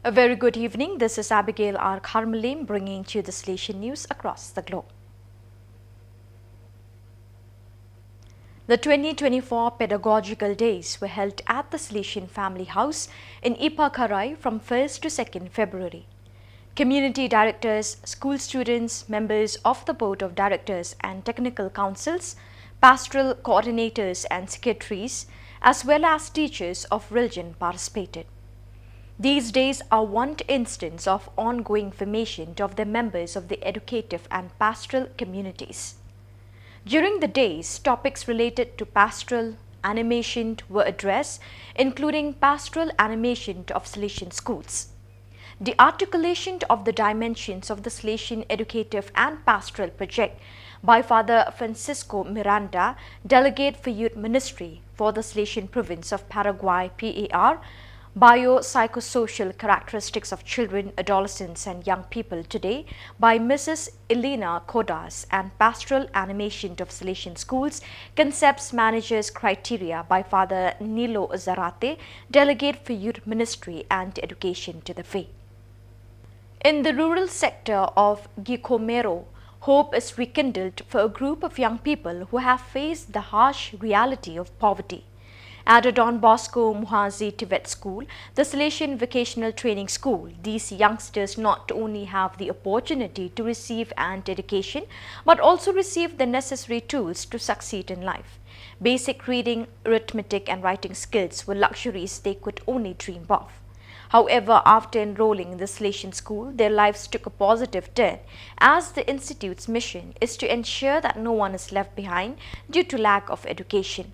A very good evening. This is Abigail R. Carmelim bringing to you the Salesian news across the globe. The 2024 Pedagogical Days were held at the Salesian Family House in Ipakarai from 1st to 2nd February. Community directors, school students, members of the Board of Directors and Technical Councils, pastoral coordinators and secretaries, as well as teachers of religion participated. These days are one instance of ongoing formation of the members of the educative and pastoral communities. During the days, topics related to pastoral animation were addressed, including pastoral animation of Salesian schools. The articulation of the dimensions of the Salesian educative and pastoral project by Father Francisco Miranda, Delegate for Youth Ministry for the Salesian Province of Paraguay PAR, Biopsychosocial Characteristics of Children, Adolescents and Young People Today by Mrs. Elena Kodas and Pastoral Animation of Salesian Schools, Concepts Managers Criteria by Father Nilo Zarate, Delegate for Youth Ministry and Education to the Faith. In the rural sector of Gikomero, hope is rekindled for a group of young people who have faced the harsh reality of poverty. At a Don Bosco Muhazi Tibet school, the Salesian Vocational Training School, these youngsters not only have the opportunity to receive an education, but also receive the necessary tools to succeed in life. Basic reading, arithmetic and writing skills were luxuries they could only dream of. However, after enrolling in the Salesian school, their lives took a positive turn, as the institute's mission is to ensure that no one is left behind due to lack of education.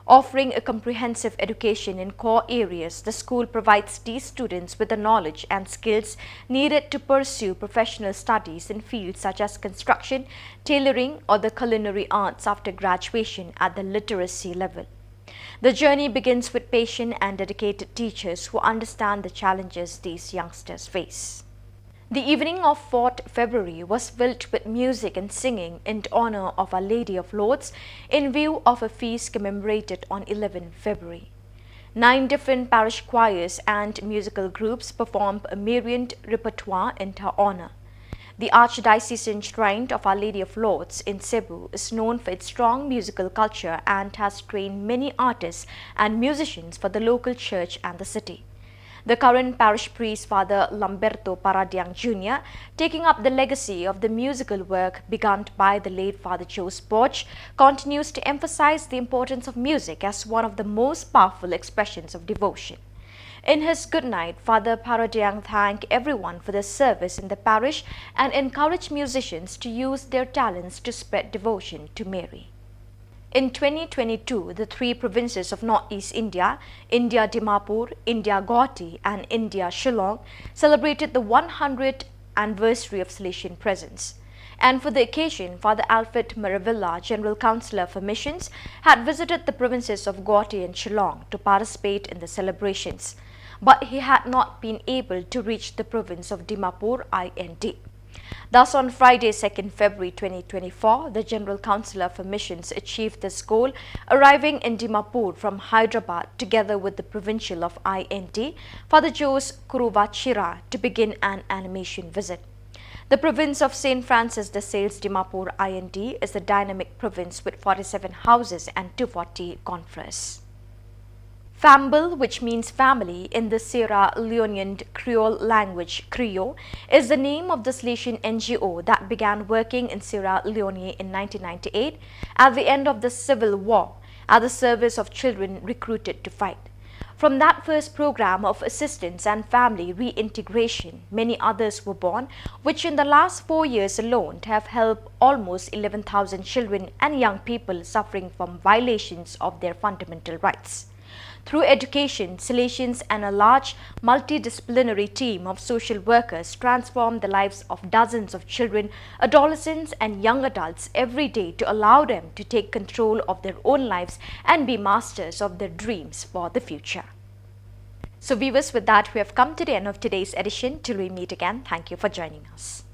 Offering a comprehensive education in core areas, the school provides these students with the knowledge and skills needed to pursue professional studies in fields such as construction, tailoring or the culinary arts after graduation at the literacy level. The journey begins with patient and dedicated teachers who understand the challenges these youngsters face. The evening of 4th February was filled with music and singing in honor of Our Lady of Lourdes in view of a feast commemorated on 11th February. 9 different parish choirs and musical groups performed a myriad repertoire in her honor. The Archdiocesan Shrine of Our Lady of Lourdes in Cebu is known for its strong musical culture and has trained many artists and musicians for the local church and the city. The current parish priest, Father Lamberto Paradiang Jr., taking up the legacy of the musical work begun by the late Father Jose Borge, continues to emphasize the importance of music as one of the most powerful expressions of devotion. In his good night, Father Paradiang thanked everyone for their service in the parish and encouraged musicians to use their talents to spread devotion to Mary. In 2022, the 3 provinces of Northeast India, India Dimapur, India Gauhati and India Shillong, celebrated the 100th anniversary of Salesian presence. And for the occasion, Father Alfred Maravilla, General Councillor for Missions, had visited the provinces of Gauhati and Shillong to participate in the celebrations. But he had not been able to reach the province of Dimapur IND. Thus, on Friday, 2nd February 2024, the General Councillor for Missions achieved this goal, arriving in Dimapur from Hyderabad together with the Provincial of IND, Father Jose Khuborjylla, to begin an animation visit. The province of St. Francis de Sales Dimapur IND is a dynamic province with 47 houses and 240 confreres. Famble, which means family in the Sierra Leonean Creole language, Creole, is the name of the Salesian NGO that began working in Sierra Leone in 1998 at the end of the Civil War at the service of children recruited to fight. From that first program of assistance and family reintegration, many others were born, which in the last 4 years alone have helped almost 11,000 children and young people suffering from violations of their fundamental rights. Through education, Salesians and a large multidisciplinary team of social workers transform the lives of dozens of children, adolescents and young adults every day to allow them to take control of their own lives and be masters of their dreams for the future. So viewers, with that we have come to the end of today's edition. Till we meet again, thank you for joining us.